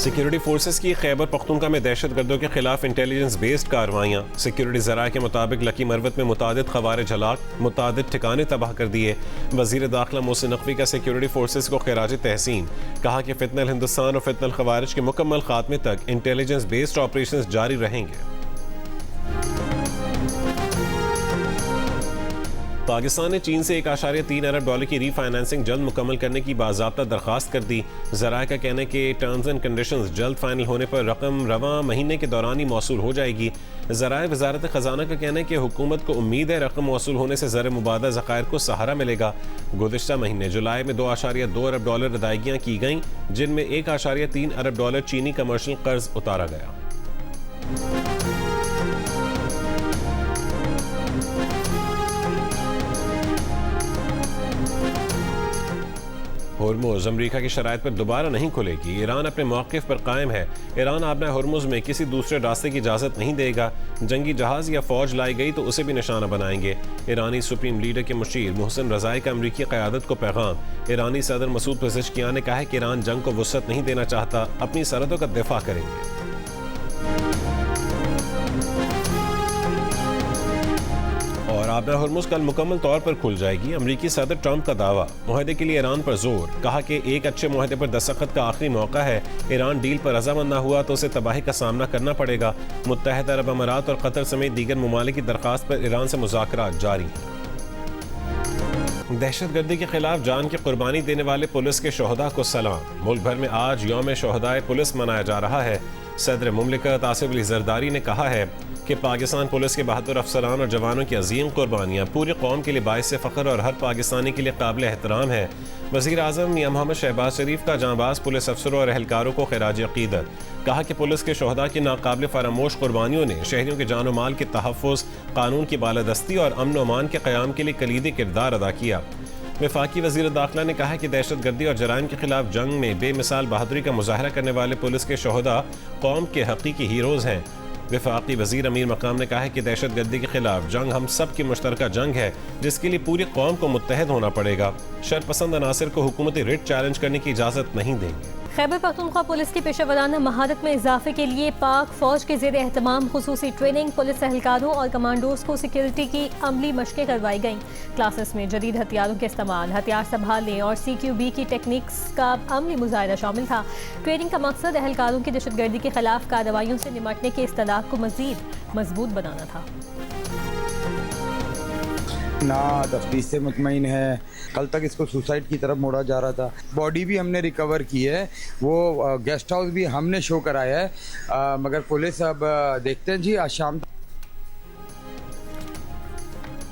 Security forces की खैबर पख्तूनख्वा में दहशतगर्दों के खिलाफ इंटेलिजेंस बेस्ड कार्रवाइयाँ। सिक्योरिटी ज़राए के मुताबिक लकी मरवत में मुतादिद ख़वारिज हलाक, मुतादिद ठिकाने तबाह कर दिए। वज़ीर दाखिला मोहसिन नकवी का सिक्योरिटी फोर्सेस को खिराज तहसीन, कहा कि फितनल हिंदुस्तान और फितनल ख़वारिज के मुकम्मल खात्मे तक इंटेलिजेंस बेस्ड ऑपरेशन जारी रहेंगे। पाकिस्तान ने चीन से $1.3 अरब की रीफाइनेंसिंग जल्द मुकम्मल करने की बाज़ाब्ता दरख्वास्त कर दी। ज़राए का कहना है कि टर्म्स एंड कंडीशंस जल्द फाइनल होने पर रकम रवां महीने के दौरान ही मौसूल हो जाएगी। ज़राए वज़ारत ख़जाना का कहना है कि हुकूमत को उम्मीद है रकम मौसूल होने से ज़र मुबादा ज़खायर को सहारा मिलेगा। गुज़िश्ता महीने जुलाई में $2.2 अरब अदायगियाँ की गईं, जिनमें $1.3 अरब चीनी कमर्शियल कर्ज उतारा गया। हुर्मुज़ अमरीका की शराइत पर दोबारा नहीं खुलेगी। ईरान अपने मौक़िफ़ पर कायम है। ईरान आबना हुर्मुज़ में किसी दूसरे रास्ते की इजाज़त नहीं देगा। जंगी जहाज़ या फ़ौज लाई गई तो उसे भी निशाना बनाएंगे। ईरानी सुप्रीम लीडर के मुशीर मोहसिन रज़ाई का अमरीकी क़यादत को पैगाम। ईरानी सदर मसूद पेज़ेश्कियान ने कहा है कि ईरान जंग को वुसअत नहीं देना चाहता, अपनी सरहदों का दिफा करेंगे। और आबना हुर्मुज़ कल मुकम्मल तौर पर खुल जाएगी। अमरीकी सदर ट्रंप का दावा। मुआहदे के लिए ईरान पर जोर, कहा कि एक अच्छे मुआहदे पर दस्तखत का आखिरी मौका है। ईरान डील पर रज़ामंद न हुआ तो उसे तबाही का सामना करना पड़ेगा। मुत्तहिदा अरब अमारात और कतर समेत दीगर ममालिक की दरख्वास्त पर ईरान से मुज़ाकरात जारी हैं। दहशतगर्दी के खिलाफ जान की कुर्बानी देने वाले पुलिस के शोहदा को सलाम। मुल्क भर में आज यौम शोहदाए पुलिस मनाया जा रहा है। सदर मुमलिकत आसिफ अली जरदारी ने कहा है कि पाकिस्तान पुलिस के बहादुर अफसरान और जवानों की अजीम कुर्बानियाँ पूरी कौम के लिए बाइस फ़ख्र और हर पाकिस्तानी के लिए काबिल एहतराम है। वज़ीर आज़म मियां मोहम्मद शहबाज शरीफ का जांबाज पुलिस अफसरों और एहलकारों को खिराज अक़ीदत। कहा कि पुलिस के शोहदा की नाकाबिल फरामोश कुर्बानियों ने शहरियों के जान माल के तहफ़्फ़ुज़, कानून की बालादस्ती और अमन व अमान के क़याम के लिए कलीदी किरदार अदा किया। वफाकी वज़ीर दाखिला ने कहा कि दहशतगर्दी और जराइम के खिलाफ जंग में बेमिसाल बहादुरी का मुजाहरा करने वाले पुलिस के शोहदा कौम के हकीकी हीरोज़ हैं। वफाकी वज़ीर अमीर मकाम ने कहा है कि दहशतगर्दी के खिलाफ जंग हम सब की मुश्तरका जंग है, जिसके लिए पूरी कौम को मुत्तहद होना पड़ेगा। शरपसंद अनासर को हुकूमती रिट चैलेंज करने की इजाज़त नहीं देंगे। खैबर पख्तूनख्वा पुलिस की पेशेवराना महारत में इजाफे के लिए पाक फौज के ज़ेर एहतमाम खुसूसी ट्रेनिंग, पुलिस एहलकारों और कमांडोज को सिक्योरिटी की अमली मशक़ें करवाई गईं। क्लासेस में जदीद हथियारों के इस्तेमाल, हथियार संभालने और CQB की टेक्निक्स का अमली मुजाहिदा शामिल था। ट्रेनिंग का मकसद एहलकारों की दहशतगर्दी के खिलाफ कार्रवाइयों से निमटने के इस्तदाद को मज़ीद मजबूत बनाना था। ना तफ्तीश से मुतमईन है। कल तक इसको सुसाइड की तरफ मोड़ा जा रहा था। बॉडी भी हमने रिकवर की है, वो गेस्ट हाउस भी हमने शो कराया है, मगर पुलिस अब देखते हैं जी आज शाम।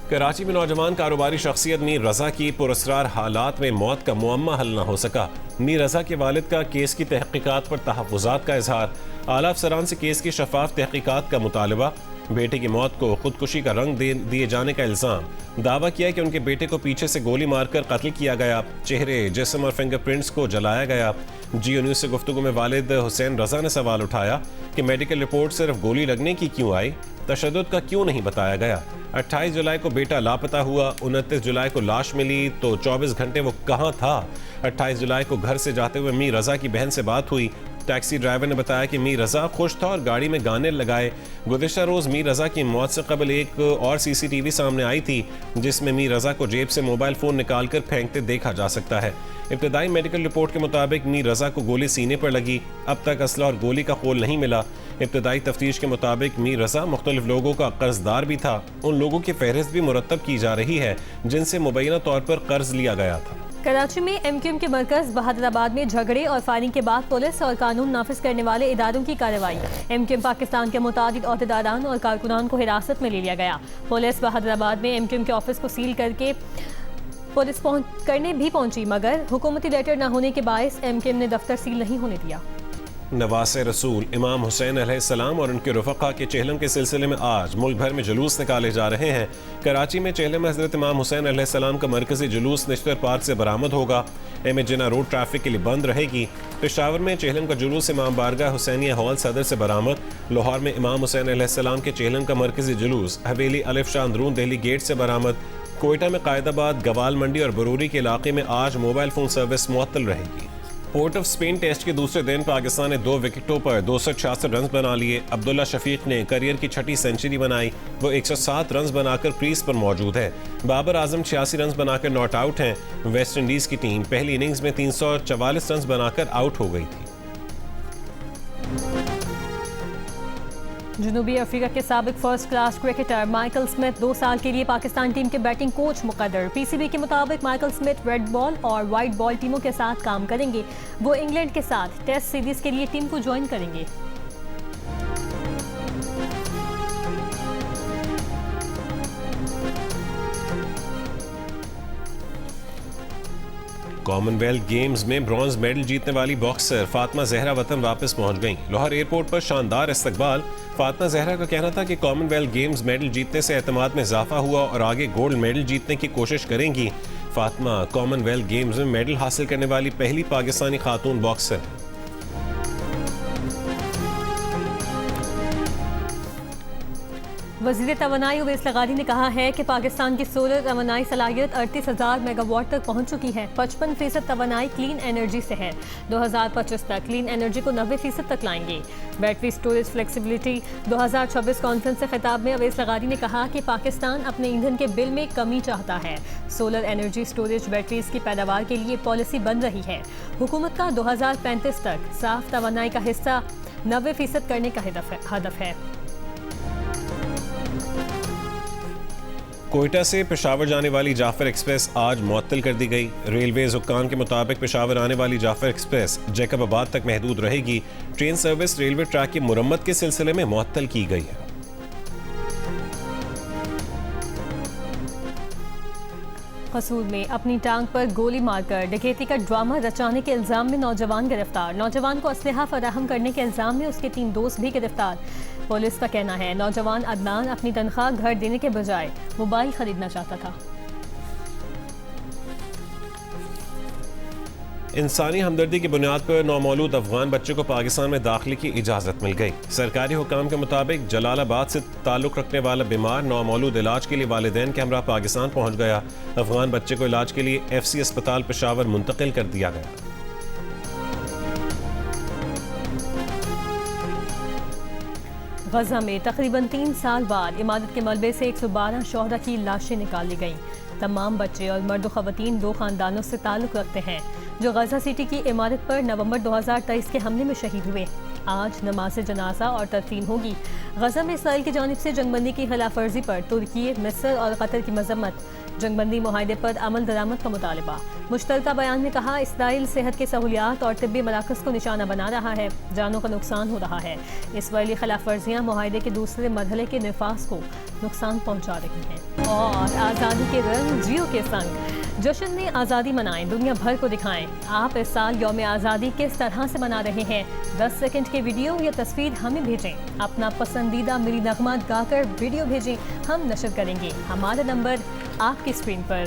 कराची में नौजवान कारोबारी शख्सियत मीर रज़ा की पुरस्रार हालात में मौत का मुअम्मा हल न हो सका। मीर रज़ा के वालिद का केस की तहक़ीक़ात पर तहफ़्फ़ुज़ात का इजहार। आला अफसरान से केस की शफाफ तहक़ीक़ात का मुतालबा। बेटे की मौत को खुदकुशी का रंग दिए जाने का इल्ज़ाम। दावा किया कि उनके बेटे को पीछे से गोली मारकर कत्ल किया गया। चेहरे, जिस्म और फिंगरप्रिंट्स को जलाया गया। जियो न्यूज़ से गुफ्तगू में वालिद हुसैन रज़ा ने सवाल उठाया कि मेडिकल रिपोर्ट सिर्फ गोली लगने की क्यों आई, तशद्दुद का क्यों नहीं बताया गया। 28 जुलाई को बेटा लापता हुआ, 29 जुलाई को लाश मिली, तो 24 घंटे वो कहाँ था। 28 जुलाई को घर से जाते हुए मीर रज़ा की बहन से बात हुई। टैक्सी ड्राइवर ने बताया कि मीर रज़ा खुश था और गाड़ी में गाने लगाए। गुज़िश्ता रोज़ मीर रज़ा की मौत से कबल एक और CCTV सामने आई थी, जिसमें मीर रज़ा को जेब से मोबाइल फ़ोन निकाल कर फेंकते देखा जा सकता है। इब्तदाई मेडिकल रिपोर्ट के मुताबिक मीर रज़ा को गोली सीने पर लगी। अब तक असला और गोली का खोल नहीं मिला। इब्तदाई तफ्तीश के मुताबिक मीर रज़ा मुख्तलिफ लोगों का कर्जदार भी था। उन लोगों की फहरिस्त भी मुरतब की जा रही है जिनसे मुबैना तौर पर कर्ज लिया गया था। कराची में MQM के मरकज बहादुराबाद में झगड़े और फायरिंग के बाद पुलिस और कानून नाफिज करने वाले इदारों की कार्रवाई। MQM पाकिस्तान के मुतादिद अहदेदारान और कारकुनान को हिरासत में ले लिया गया। पुलिस बहादुराबाद में MQM के ऑफिस को सील करके पुलिस करने भी पहुंची, मगर हुकूमती लेटर न होने के बायस MQM ने दफ्तर सील नहीं होने दिया। नवासे रसूल इमाम हुसैन अलैहिस्सलाम और उनके रुफ़क़ा के चेहलम के सिलसिले में आज मुल्क भर में जुलूस निकाले जा रहे हैं। कराची में चेहलम हज़रत इमाम हुसैन अलैहिस्सलाम का मरकज़ी जुलूस निश्तर पार्क से बरामद होगा। एम जिना रोड ट्रैफिक के लिए बंद रहेगी। पेशावर में चेहलम का जुलूस इमाम बारगाह हुसैनिया हॉल सदर से बरामद। लाहौर में इमाम हुसैन अलैहिस्सलाम के चेहलम का मरकज़ी जुलूस हवेली अलिफ शाह अंदरून दिल्ली गेट से बरामद। कोयटा में कायदाबाद, गवाल मंडी और बरूरी के इलाके में आज मोबाइल फ़ोन सर्विस मुअत्तल रहेगी। पोर्ट ऑफ स्पेन टेस्ट के दूसरे दिन पाकिस्तान ने 2 विकेटों पर 266 रन बना लिए। अब्दुल्ला शफीक ने करियर की 6ठी सेंचुरी बनाई। वो 107 रन बनाकर क्रीज पर मौजूद है। बाबर आजम 86 रन बनाकर नॉट आउट हैं। वेस्ट इंडीज की टीम पहली इनिंग्स में 344 रन बनाकर आउट हो गई थी। जनूबी अफ्रीका के साबिक first class cricketer Michael Smith 2 साल के लिए पाकिस्तान टीम के बैटिंग कोच मुकर्रर। पीसीबी के मुताबिक माइकल स्मिथ रेड बॉल और वाइट बॉल टीमों के साथ काम करेंगे। वो इंग्लैंड के साथ टेस्ट सीरीज के लिए टीम को ज्वाइन करेंगे। कॉमनवेल्थ गेम्स में ब्रॉन्ज मेडल जीतने वाली बॉक्सर फातिमा जहरा वतन वापस पहुंच गईं। लाहौर एयरपोर्ट पर शानदार इस्तकबाल। फातिमा जहरा का कहना था कि कॉमनवेल्थ गेम्स मेडल जीतने से एतमाद में इजाफा हुआ और आगे गोल्ड मेडल जीतने की कोशिश करेंगी। फातिमा कॉमनवेल्थ गेम्स में मेडल हासिल करने वाली पहली पाकिस्तानी खातून बॉक्सर है। वज़ीर तवानाई उवैस लगानी ने कहा है कि पाकिस्तान की सोलर तवानाई सलाहियत 38,000 मेगावाट तक पहुंच चुकी है। 55% तवानाई क्लीन एनर्जी से है। 2025 तक क्लीन एनर्जी को 90% तक लाएंगे। बैटरी स्टोरेज फ्लेक्सिबिलिटी 2026 कॉन्फ्रेंस से खिताब में उवैस लगानी ने कहा कि पाकिस्तान अपने ईंधन के बिल में कमी चाहता है। सोलर एनर्जी स्टोरेज बैटरीज की पैदावार के लिए पॉलिसी बन रही है। हुकूमत का 2035 तक साफ तवानाई का हिस्सा 90% करने का हदफ है। कोयटा से पेशावर जाने वाली जाफर एक्सप्रेस आज मुअत्तल कर दी गई। रेलवेज हुक्काम के मुताबिक पेशावर आने वाली जाफर एक्सप्रेस जैकबाबाद तक महदूद रहेगी। ट्रेन सर्विस रेलवे ट्रैक की मुरम्मत के सिलसिले में मुअत्तल की गई है। कसूर में अपनी टांग पर गोली मारकर डकैती का ड्रामा रचाने के इल्जाम में नौजवान गिरफ्तार। नौजवान को असलहा फराहम करने के इल्जाम में उसके 3 दोस्त भी गिरफ्तार। पुलिस का कहना है नौजवान अदनान अपनी तनख्वाह घर देने के बजाय मोबाइल खरीदना चाहता था। इंसानी हमदर्दी की बुनियाद पर नौमौलूद अफगान बच्चे को पाकिस्तान में दाखिले की इजाज़त मिल गई। सरकारी हुकाम के मुताबिक जलालाबाद से ताल्लुक़ रखने वाला बीमार नौमौलूद इलाज के लिए वालिदैन के हमरा पाकिस्तान पहुँच गया। अफगान बच्चे को इलाज के लिए FC अस्पताल पेशावर मुंतकिल कर दिया गया। गजा में तकरीबन 3 साल बाद इमारत के मलबे से 112 शोहदा की लाशें निकाली गईं। तमाम बच्चे और मर्द ख़वातीन 2 ख़ानदानों से ताल्लुक़ रखते हैं जो गजा सिटी की इमारत पर नवंबर 2023 के हमले में शहीद हुए। आज नमाज जनाजा और तदफीन होगी। गजा में इसराइल की जानिब से जंगबंदी की खिलाफ वर्जी पर तुर्की, मिस्र और कतर की मजम्मत। जंगबंदी मुआहदे पर अमल दरामद का मुतालबा। मुश्तरका बयान में कहा इसराइल सेहत की सहूलियात और तिब्बी मराकज़ को निशाना बना रहा है। जानों का नुकसान हो रहा है। इसराइली खिलाफ वर्जियाँ मुआहदे के दूसरे मरहले के नफाज को नुकसान पहुँचा रही हैं। और आज़ादी के रंग जियो के संग जश्न में आज़ादी मनाएं, दुनिया भर को दिखाएं आप इस साल यौम आज़ादी किस तरह से मना रहे हैं। 10 सेकंड के वीडियो या तस्वीर हमें भेजें। अपना पसंदीदा मिली नगमात गाकर वीडियो भेजें, हम नशर करेंगे। हमारा नंबर आपकी स्क्रीन पर।